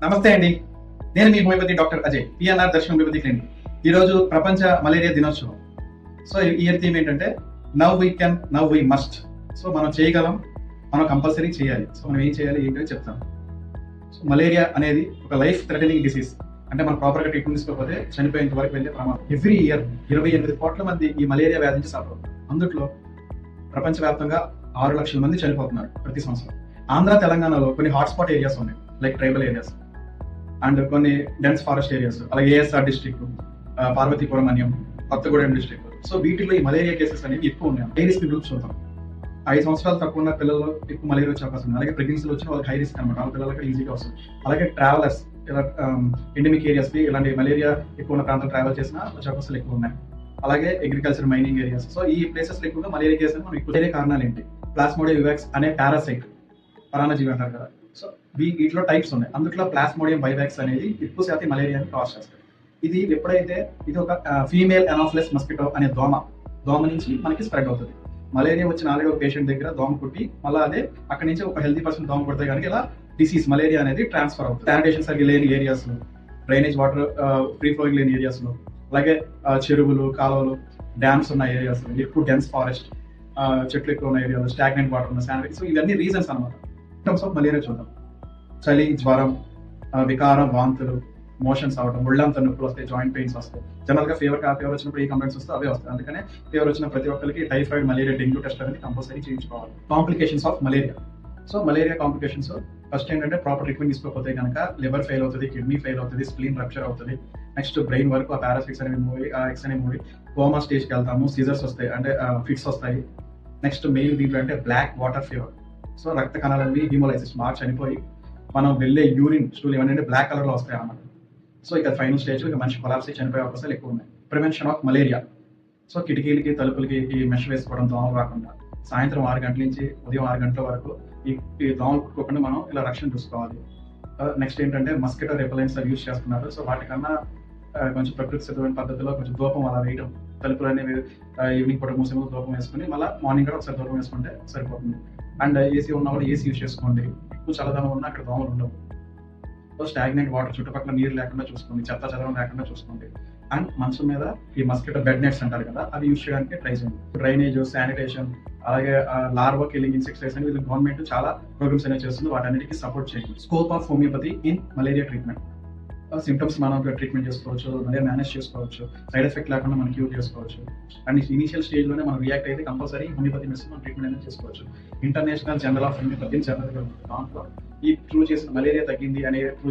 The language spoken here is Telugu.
నమస్తే అండి. నేను మీ homeopathy doctor Ajay, PNR Darshan homeopathy clinic. ఈరోజు ప్రపంచ మలేరియా దినోత్సవం. సో ఇయర్ థీమ్ ఏంటంటే now we can, now we must. So మనం చేయగలం, మనం కంపల్సరీ చేయాలి. సో మనం ఏం చేయాలి ఏంటో చెప్తాను. సో మలేరియా అనేది ఒక లైఫ్ థ్రెటనింగ్ డిసీజ్. అంటే మనం ప్రాపర్గా ట్రీట్మెంట్ తీసుకోకపోతే చనిపోయేంత వరకు వెళ్ళే ప్రమాదం. ఎవ్రీ ఇయర్ 28 కోట్ల మంది ఈ మలేరియా వ్యాధి నుంచి సఫర్ అవుతారు. అందుట్లో ప్రపంచవ్యాప్తంగా 6 లక్షల మంది చనిపోతున్నారు ప్రతి సంవత్సరం. ఆంధ్ర, తెలంగాణలో కొన్ని హాట్స్పాట్ ఏరియాస్ ఉన్నాయి, లైక్ ట్రైబల్ ఏరియాస్ అండ్ కొన్ని డెన్స్ ఫారెస్ట్ ఏరియాస్, అలాగే ASR district, Parvathipuram Manyam, Kothagudem district. So వీటిలో ఈ మలేరియా కేసెస్ అనేవి ఎక్కువ ఉన్నాయి. హై రిస్క్ గ్రూప్స్ చూద్దాం. 5 సంవత్సరాలు తక్కువ ఉన్న పిల్లల్లో ఎక్కువ మలేరియా వచ్చే అవకాశం ఉంది. అలాగే ప్రెగ్నెన్సీలో వచ్చిన వాళ్ళకి హై రిస్క్ అనమాట, వాళ్ళ పిల్లలకి ఈజీగా వస్తుంది. అలాగే ట్రావెలర్స్, ఇలా ఎండమిక్ ఏరియాస్కి ఇలాంటి మలేరియా ఎక్కువ ఉన్న ప్రాంతాలు ట్రావెల్ చేసినా వచ్చే అవకాశాలు ఎక్కువ ఉన్నాయి. అలాగే అగ్రికల్చర్, మైనింగ్ ఏరియాస్. సో ఈ ప్లేసెస్ ఎక్కువగా మలేరియా కేసులు మనం ఎక్కువ. వేరే కారణాలు ఏంటి? ప్లాస్మోడియం వివాక్స్ అనే పారాసైట్, పరాన్నజీవి అంటారు కదా. సో వీటిలో టైప్స్ ఉన్నాయి. అందులో ప్లాస్మోడియం వైవాక్స్ అనేది ఎక్కువ శాతం మలేరియాని కాజ్ చేస్తుంది. ఇది ఎప్పుడైతే ఇది ఒక ఫీమేల్ ఎనాఫిలస్ మస్కిటో అనే దోమ నుంచి మనకి స్ప్రెడ్ అవుతుంది. మలేరియా వచ్చిన ఆల్రెడీ ఒక పేషెంట్ దగ్గర దోమ కుట్టి మళ్ళీ అదే అక్కడి నుంచి ఒక హెల్తీ పర్సన్ దోమ కొడితే కనుక ఇలా డిసీజ్ మలేరియా అనేది ట్రాన్స్ఫర్ అవుతుంది. శానిటేషన్ సరిగ్గా లేని areas, drainage water free flowing లేని ఏరియాస్ లో, అలాగే చెరువులు, కాలువలు, డ్యామ్స్ ఉన్న ఏరియాస్, ఎక్కువ డెన్స్ ఫారెస్ట్, చెట్లు ఎక్కువ ఉన్న ఏరియాలో, స్టాగ్నెంట్ వాటర్ ఉన్న శానిటరీ. సో ఇవన్నీ రీజన్స్ అనమాట. సిమ్టమ్స్ ఆఫ్ మలేరియా చూద్దాం. చలి, జ్వరం, వికారం, వాంతులు, మోషన్స్ అవడం, ఒళ్ళంతా నొప్పులు వస్తాయి, జాయింట్ పెయిన్స్ వస్తాయి. జనరల్ గా ఫీవర్ వచ్చినప్పుడు ఈ కంప్లైంట్స్ వస్తే అవే వస్తాయి. అందుకనే ఫీవర్ వచ్చిన ప్రతి ఒక్కరికి టైఫాయిడ్, మలేరియా, డెంగ్యూ టెస్ట్ అనేది కంపల్సరీ చేయించుకోవాలి. Complications of malaria. So malaria complications first ఏంటంటే ప్రాపర్ ట్రీట్మెంట్ తీసుకోకపోతే కనుక లివర్ ఫెయిల్ అవుతుంది, కిడ్నీ ఫెయిల్ అవుతుంది, స్ప్లీన్ రప్చర్ అవుతుంది. నెక్స్ట్ బ్రెయిన్ వరకు ఆ పారాసిక్స్ అనేవి మూవీ, ఆ ఎక్స్ అనే మూవీ, కోమా స్టేజ్కి వెళ్తాము, సీజర్స్ వస్తాయి, అంటే ఫిట్స్ వస్తాయి. నెక్స్ట్ మెయిన్ దీంట్లో అంటే బ్లాక్ వాటర్ ఫీవర్. సో రక్త కణాలన్నీ హీమోలైసిస్ బాగా చనిపోయి మనం వెళ్ళే యూరిన్ స్టూల్ ఏమంటే బ్లాక్ కలర్ లో వస్తాయి అన్నమాట. సో ఇక ఫైనల్ స్టేజ్ ఇక మనిషి కొలాప్స్ అయి చనిపోయే అవకాశాలు ఎక్కువ ఉన్నాయి. Prevention of malaria. సో కిటికీలకి, తలుపులకి ఈ మెష్ వేసుకోవడం, దోమలు రాకుండా. సాయంత్రం 6 గంటల నుంచి ఉదయం 6 గంటల వరకు ఈ దోమలు కుట్టుకోకుండా మనం ఇలా రక్షణ చూసుకోవాలి. నెక్స్ట్ ఏంటంటే మస్కిటో రిపెలెంట్స్ యూజ్ చేస్తున్నారు. సో వాటికన్నా కొంచెం ప్రకృతి సిద్ధమైన పద్ధతిలో కొంచెం ధూపం అలా వేయడం, తలుపులు అనేవి ఈవినింగ్ పూట మూసే ముందు ధూపం వేసుకుని మళ్ళీ మార్నింగ్ కూడా ఒకసారి ధూపం వేసుకుంటే సరిపోతుంది. అండ్ ఏసీ ఉన్న వాళ్ళు ఏసీ యూజ్ చేసుకోండి. ఎక్కువ చల్లదనం ఉన్నా అక్కడ దోమలు ఉండవు. సో స్టాగ్నెంట్ వాటర్, చుట్టుపక్కల నీరు లేకుండా చూసుకోండి, చెత్త చెదరం లేకుండా చూసుకోండి. అండ్ మంచం మీద ఈ మస్కిటో బెడ్ నెట్స్ అంటారు కదా, అవి యూజ్ చేయడానికి ట్రై చేయండి. డ్రైనేజ్, శానిటేషన్, అలాగే లార్వా కిల్లింగ్ ఇన్సెక్టిసైడ్స్ అని వీళ్ళు గవర్నమెంట్ చాలా ప్రోగ్రామ్స్ అనేవి చేస్తుంది. వాటన్నిటికీ సపోర్ట్ చేయండి. Scope of homeopathy in malaria treatment. Symptoms మనం ట్రీట్మెంట్ చేసుకోవచ్చు, మలేరియా మేనేజ్ చేసుకోవచ్చు, సైడ్ ఎఫెక్ట్ లేకుండా మనం క్యూర్ చేసుకోవచ్చు. అండ్ ఇనిషియల్ స్టేజ్ లోనే మనం రియాక్ట్ అయితే కంపల్సరీ హోమియోపతి మెడిసిన్ మనం ట్రీట్మెంట్ అనేది చేసుకోవచ్చు. ఇంటర్నేషనల్ జనరల్ ఆఫ్ హోమియోపతి దాంట్లో ఈ ప్రూవ్ చేసిన మలేరియా తగ్గింది అనే